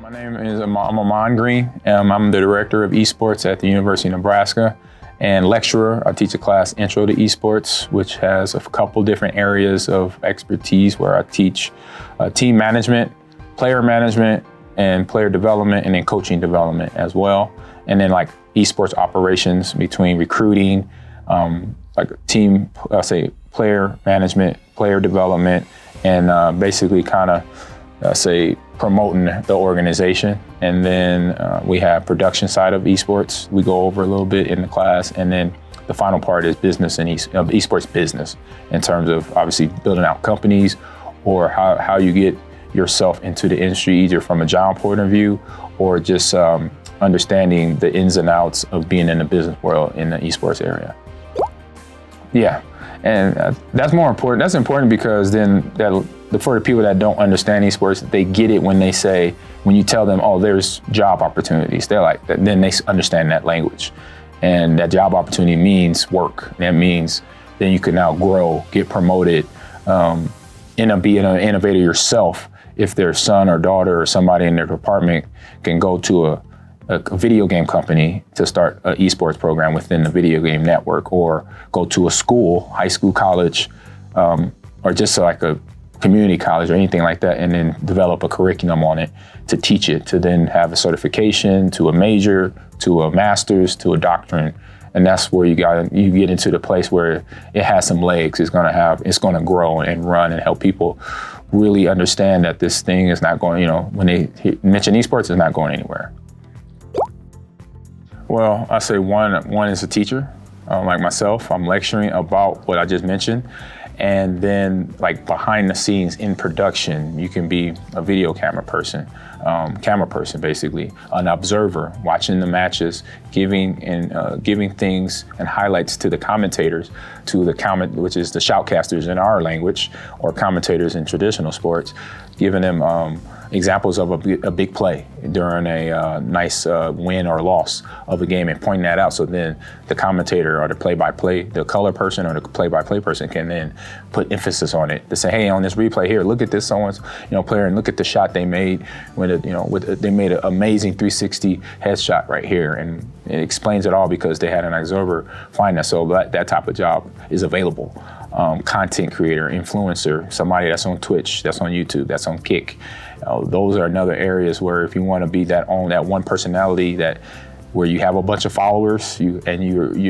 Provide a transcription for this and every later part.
My name is I'm Ahman Green. I'm the Director of Esports at the University of Nebraska and lecturer. I teach a class, Intro to Esports, which has a couple different areas of expertise where I teach team management, and player development, and then coaching development as well. And then like esports operations between recruiting, like team, player management, player development, and basically kind of promoting the organization. And then we have production side of esports. We go over a little bit in the class, and then the final part is business and esports business in terms of obviously building out companies or how you get yourself into the industry, either from a job point of view or just understanding the ins and outs of being in the business world in the esports area. Yeah, and that's more important. That's important because then for the people that don't understand esports, they get it when you tell them, oh, there's job opportunities. They're like, then they understand that language. And that job opportunity means work. That means then you can now grow, get promoted, be an innovator yourself. If their son or daughter or somebody in their department can go to a video game company to start an esports program within the video game network, or go to a school, high school, college, or just like a community college or anything like that, and then develop a curriculum on it to teach it, to then have a certification, to a major, to a master's, to a doctorate. And that's where you get into the place where it has some legs. It's gonna grow and run and help people really understand that this thing is not going, when they mention esports, it's not going anywhere. Well, I say one is a teacher, like myself. I'm lecturing about what I just mentioned. And then like behind the scenes in production, you can be a video camera person basically, an observer, watching the matches, giving things and highlights to the commentators, which is the shoutcasters in our language, or commentators in traditional sports, giving them examples of a big play during a nice win or loss of a game and pointing that out. So then the commentator or the play-by-play, the color person or the play-by-play person can then put emphasis on it to say, hey, on this replay here, look at this someone's player and look at the shot they made when they made an amazing 360 headshot right here, and it explains it all because they had an observer find that. So that type of job is available. Content creator, influencer, somebody that's on Twitch, that's on YouTube, that's on Kick. Those are another areas where if you want to be that one personality where you have a bunch of followers, you're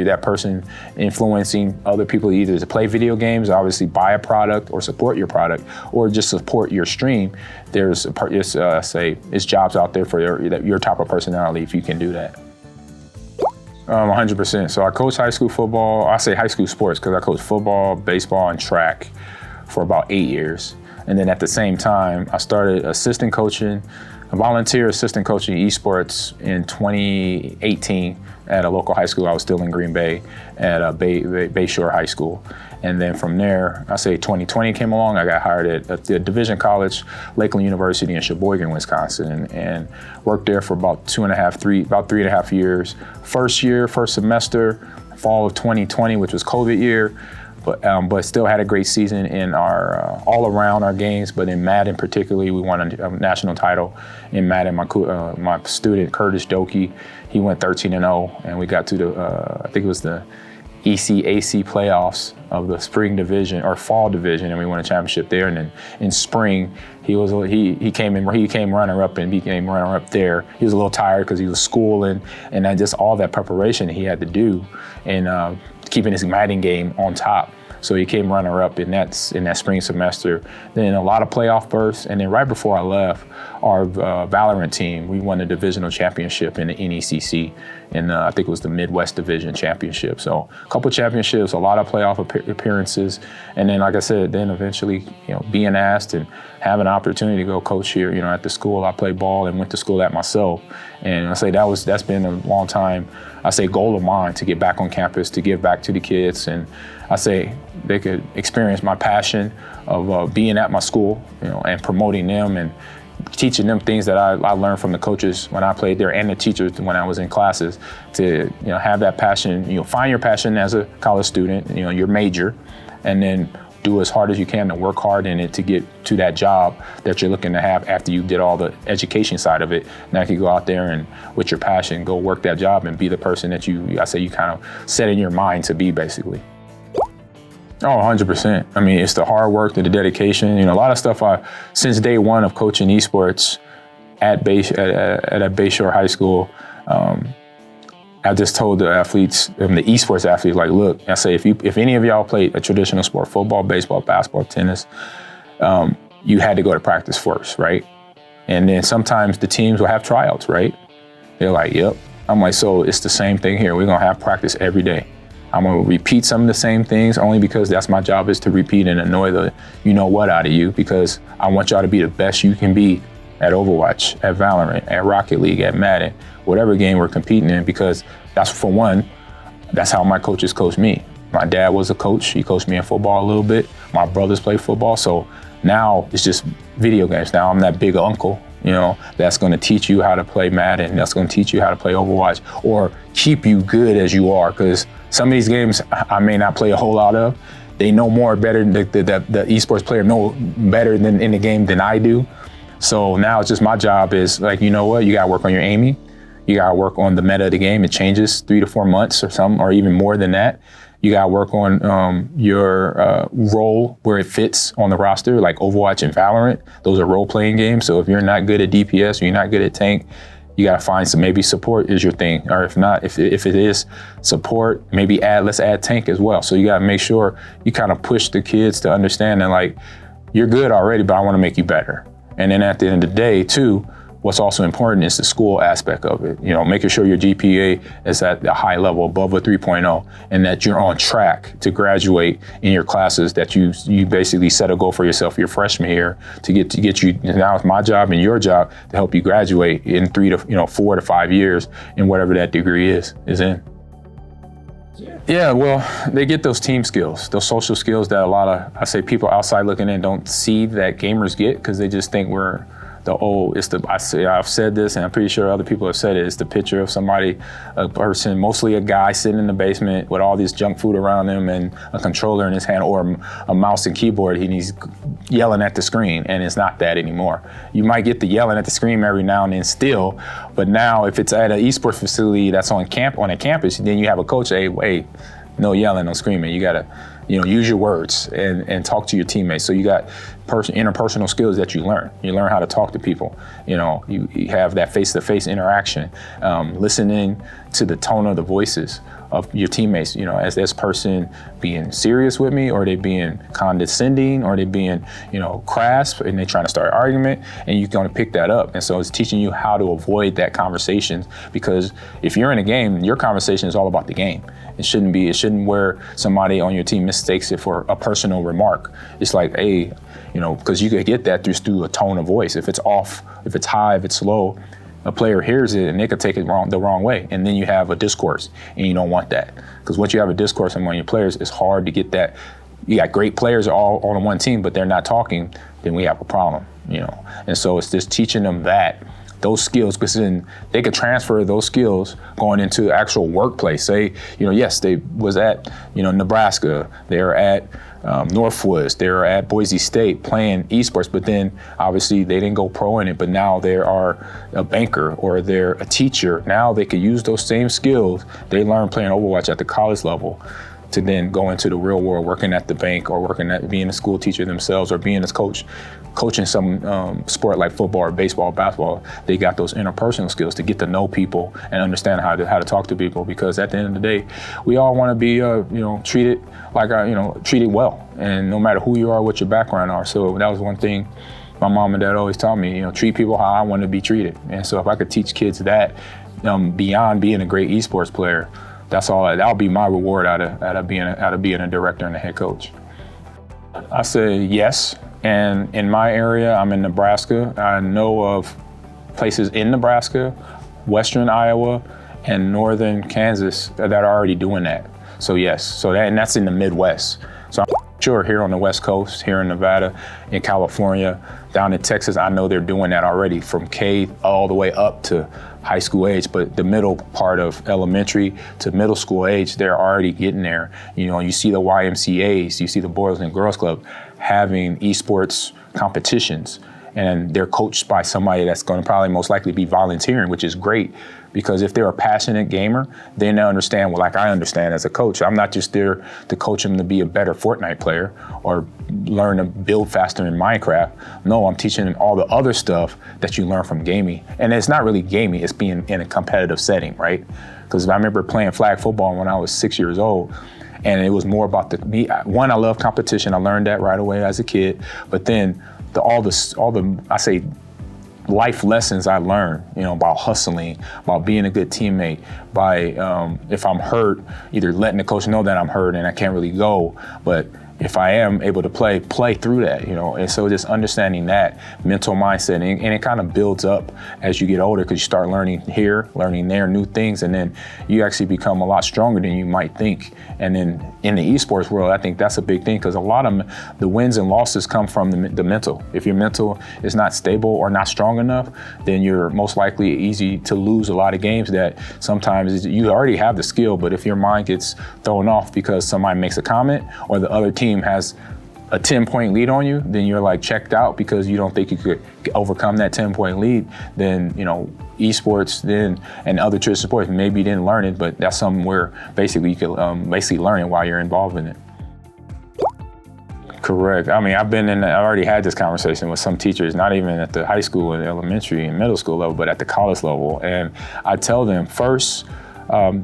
that person influencing other people either to play video games, obviously buy a product or support your product, or just support your stream. There's jobs out there for your type of personality if you can do that. 100%. So I coach high school football. I say high school sports because I coach football, baseball, and track for about 8 years. And then at the same time, I started volunteer assistant coaching esports in 2018 at a local high school. I was still in Green Bay at Bayshore High School. And then from there, 2020 came along. I got hired at the Division College, Lakeland University in Sheboygan, Wisconsin, and worked there for about 3.5 years. First semester, fall of 2020, which was COVID year. But still had a great season in our all around our games. But in Madden particularly, we won a national title. In Madden, my student Curtis Doki, he went 13-0, and we got to I think it was the ECAC playoffs of the spring division or fall division, and we won a championship there. And then in spring, he came runner up and became runner up there. He was a little tired because he was schooling, and then just all that preparation he had to do, and keeping his Madden game on top. So he came runner up in that spring semester. Then a lot of playoff berths, and then right before I left, our Valorant team, we won the divisional championship in the NECC, and I think it was the Midwest Division Championship. So a couple championships, a lot of playoff appearances, and then like I said, then eventually being asked and having an opportunity to go coach here. At the school I played ball and went to school at myself, and I say that's been a long time. I say goal of mine to get back on campus, to give back to the kids, and I say they could experience my passion of being at my school, and promoting them and teaching them things that I learned from the coaches when I played there and the teachers when I was in classes, to have that passion. Find your passion as a college student, your major, and then do as hard as you can to work hard in it to get to that job that you're looking to have after you did all the education side of it. Now you can go out there and with your passion, go work that job and be the person that you kind of set in your mind to be, basically. Oh, 100%. I mean, it's the hard work, the dedication. A lot of stuff since day one of coaching esports at Bayshore High School, I just told the athletes, the esports athletes, like, look, I say, if any of y'all played a traditional sport, football, baseball, basketball, tennis, you had to go to practice first, right? And then sometimes the teams will have tryouts, right? They're like, yep. I'm like, so it's the same thing here. We're gonna have practice every day. I'm gonna repeat some of the same things only because that's my job, is to repeat and annoy the you-know-what out of you, because I want y'all to be the best you can be at Overwatch, at Valorant, at Rocket League, at Madden, whatever game we're competing in, because that's, for one, that's how my coaches coached me. My dad was a coach. He coached me in football a little bit. My brothers play football. So now it's just video games. Now I'm that big uncle, that's gonna teach you how to play Madden, that's gonna teach you how to play Overwatch, or keep you good as you are, because some of these games I may not play a whole lot of. They know better, the esports player know better than in the game than I do. So now it's just my job is like, you know what, you gotta work on your aiming. You gotta work on the meta of the game. It changes 3 to 4 months or something, or even more than that. You gotta work on your role where it fits on the roster, like Overwatch and Valorant. Those are role-playing games. So if you're not good at DPS or you're not good at tank, you gotta find maybe support is your thing. Or if not, if it is support, maybe let's add tank as well. So you gotta make sure you kind of push the kids to understand that, like, you're good already, but I wanna make you better. And then at the end of the day, too, what's also important is the school aspect of it. Making sure your GPA is at a high level, above a 3.0, and that you're on track to graduate in your classes, that you basically set a goal for yourself your freshman year to get you. Now it's my job and your job to help you graduate in 4 to 5 years in whatever that degree is in. Yeah, well, they get those team skills, those social skills that a lot of, people outside looking in don't see that gamers get, because they just think we're I've said this, and I'm pretty sure other people have said it, it's the picture of a person, mostly a guy sitting in the basement with all this junk food around him and a controller in his hand, or a mouse and keyboard, and he's yelling at the screen, and it's not that anymore. You might get the yelling at the screen every now and then still, but now if it's at an esports facility that's on a campus, then you have a coach say, hey, no yelling, no screaming. You gotta, use your words and talk to your teammates. So you got interpersonal skills that you learn. You learn how to talk to people. You have that face-to-face interaction, listening to the tone of the voices of your teammates. As this person being serious with me, or are they being condescending, or are they being, crass, and they trying to start an argument, and you're gonna pick that up. And so it's teaching you how to avoid that conversation, because if you're in a game, your conversation is all about the game. It shouldn't where somebody on your team mistakes it for a personal remark. It's like, hey, because you could get that through a tone of voice. If it's off, if it's high, if it's low, a player hears it and they could take it the wrong way. And then you have a discourse, and you don't want that. Because once you have a discourse among your players, it's hard to get that. You got great players all on one team, but they're not talking, then we have a problem, And so it's just teaching them those skills, because then they could transfer those skills going into actual workplace. Say, yes, they was at, Nebraska, they're at Northwoods, they're at Boise State playing esports, but then obviously they didn't go pro in it, but now they are a banker or they're a teacher. Now they could use those same skills they learned playing Overwatch at the college level to then go into the real world, working at the bank, or working at being a school teacher themselves, or being a coach, coaching some sport like football or baseball, basketball. They got those interpersonal skills to get to know people and understand how to talk to people. Because at the end of the day, we all want to be treated like treated well, and no matter who you are, what your background are. So that was one thing my mom and dad always taught me. Treat people how I want to be treated. And so if I could teach kids that, beyond being a great esports player, that'll be my reward out of being a director and a head coach. I say yes, and in my area, I'm in Nebraska. I know of places in Nebraska, western Iowa, and northern Kansas that are already doing that. So yes, and that's in the Midwest. So I'm Sure, here on the West Coast, here in Nevada, in California, down in Texas, I know they're doing that already from K all the way up to high school age, but the middle part of elementary to middle school age, they're already getting there. You know, you see the YMCAs, you see the Boys and Girls Club having esports competitions, and they're coached by somebody that's going to probably most likely be volunteering, which is great, because if they're a passionate gamer, then they understand, well, like I understand as a coach, I'm not just there to coach them to be a better Fortnite player or learn to build faster in Minecraft. No, I'm teaching them all the other stuff that you learn from gaming. And it's not really gaming, it's being in a competitive setting, right? Because I remember playing flag football when I was 6 years old, and it was more about one, I love competition. I learned that right away as a kid, but then all the I say life lessons I learned, you know, about hustling, about being a good teammate, by if I'm hurt, either letting the coach know that I'm hurt and I can't really go, but if I am able to play through that, you know. And so just understanding that mental mindset, and it kind of builds up as you get older, because you start learning here, learning there, new things, and then you actually become a lot stronger than you might think. And then in the esports world, I think that's a big thing, because a lot of the wins and losses come from the mental. If your mental is not stable or not strong enough, then you're most likely easy to lose a lot of games that sometimes you already have the skill, but if your mind gets thrown off because somebody makes a comment or the other team has a 10-point lead on you, then you're like checked out because you don't think you could overcome that 10-point lead. Then, you know, esports then and other traditional sports, maybe you didn't learn it, but that's something where basically you could basically learn it while you're involved in it. Correct. I mean, I already had this conversation with some teachers, not even at the high school and elementary and middle school level, but at the college level. And I tell them, first,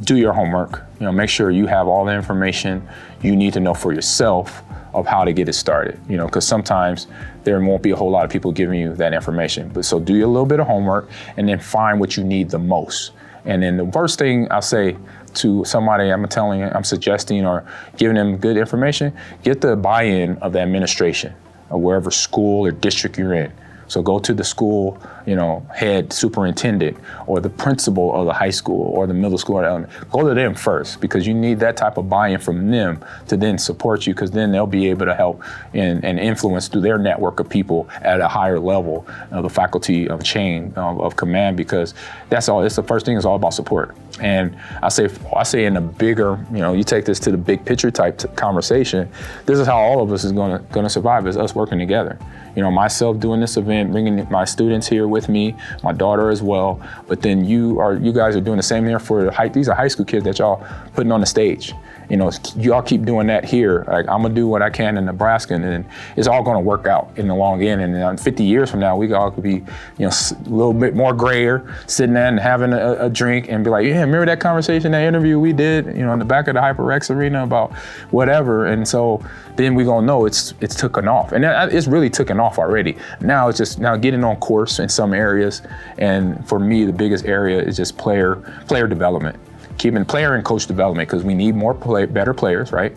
do your homework. You know, make sure you have all the information you need to know for yourself of how to get it started. You know, because sometimes there won't be a whole lot of people giving you that information. But so do a little bit of homework and then find what you need the most. And then the first thing I'll say to somebody I'm suggesting or giving them good information, get the buy-in of the administration of wherever school or district you're in. So go to the school, you know, head superintendent or the principal of the high school or the middle school or the elementary. Go to them first, because you need that type of buy-in from them to then support you, because then they'll be able to help and influence through their network of people at a higher level of the faculty of chain of command, because that's all. It's the first thing is all about support. And I say in a bigger, you know, you take this to the big picture type conversation, this is how all of us is gonna survive, is us working together. You know, myself doing this event, bringing my students here with me, my daughter as well, but then you guys are doing the same here for these are high school kids that y'all putting on the stage. You know, y'all keep doing that here. Like, I'm gonna do what I can in Nebraska, and then it's all gonna work out in the long end. And 50 years from now, we all could be, you know, a little bit more grayer, sitting there and having a drink and be like, yeah, remember that conversation, that interview we did, you know, in the back of the HyperX Arena about whatever. And so then we gonna know it's taken off, and it's really taken off already. Now it's just getting on course in some areas, and for me, the biggest area is just player development. Keeping player and coach development, because we need more better players, right?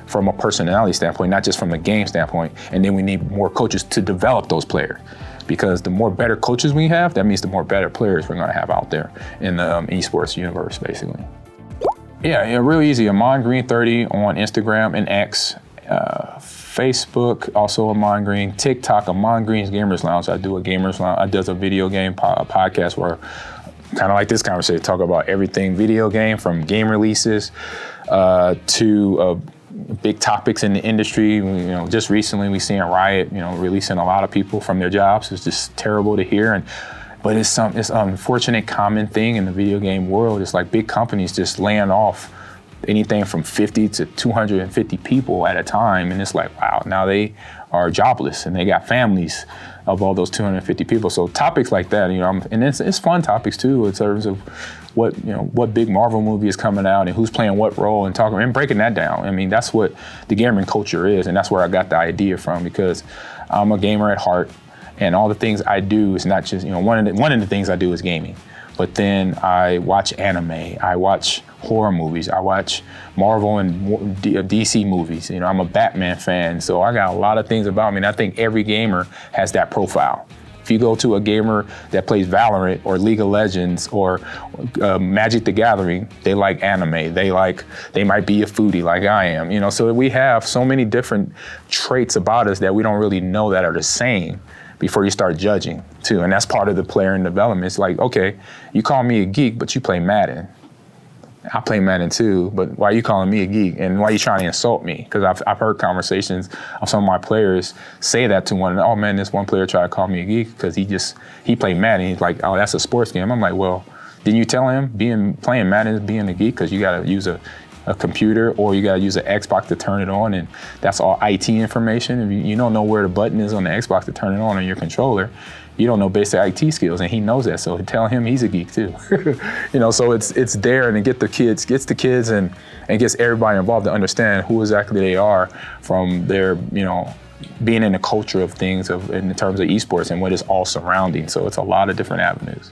From a personality standpoint, not just from a game standpoint. And then we need more coaches to develop those players, because the more better coaches we have, that means the more better players we're gonna have out there in the esports universe, basically. Yeah, really easy. Ahman Green 30 on Instagram and X. Facebook, also Ahman Green. TikTok, Ahman Green's Gamers Lounge. I do a Gamers Lounge. I does a video game podcast where, kind of like this conversation, talk about everything video game, from game releases to big topics in the industry. You know, just recently we seen Riot, you know, releasing a lot of people from their jobs. It's just terrible to hear, but it's an unfortunate common thing in the video game world. It's like big companies just laying off anything from 50 to 250 people at a time, and it's like, wow, now they are jobless and they got families of all those 250 people. So topics like that, you know, and it's fun topics too, in terms of what big Marvel movie is coming out and who's playing what role, and talking and breaking that down. I mean, that's what the gaming culture is, and that's where I got the idea from, because I'm a gamer at heart, and all the things I do is not just, you know, one of the things I do is gaming. But then I watch anime, I watch horror movies, I watch Marvel and DC movies. You know, I'm a Batman fan, so I got a lot of things about me, and I think every gamer has that profile. If you go to a gamer that plays Valorant or League of Legends or Magic the Gathering, they like anime. They might be a foodie like I am, you know. So we have so many different traits about us that we don't really know that are the same before you start judging too. And that's part of the player in development. It's like, okay, you call me a geek, but you play Madden. I play Madden too, but why are you calling me a geek? And why are you trying to insult me? Because I've heard conversations of some of my players say that to one another. Oh man, this one player tried to call me a geek because he played Madden. He's like, oh, that's a sports game. I'm like, well, didn't you tell him playing Madden is being a geek because you got to use a computer or you got to use an Xbox to turn it on, and that's all IT information. If you don't know where the button is on the Xbox to turn it on your controller, you don't know basic IT skills, and he knows that. So tell him he's a geek too. You know, so it's there, and it gets the kids and gets everybody involved to understand who exactly they are from their, you know, being in the culture of things in terms of esports and what is all surrounding. So it's a lot of different avenues.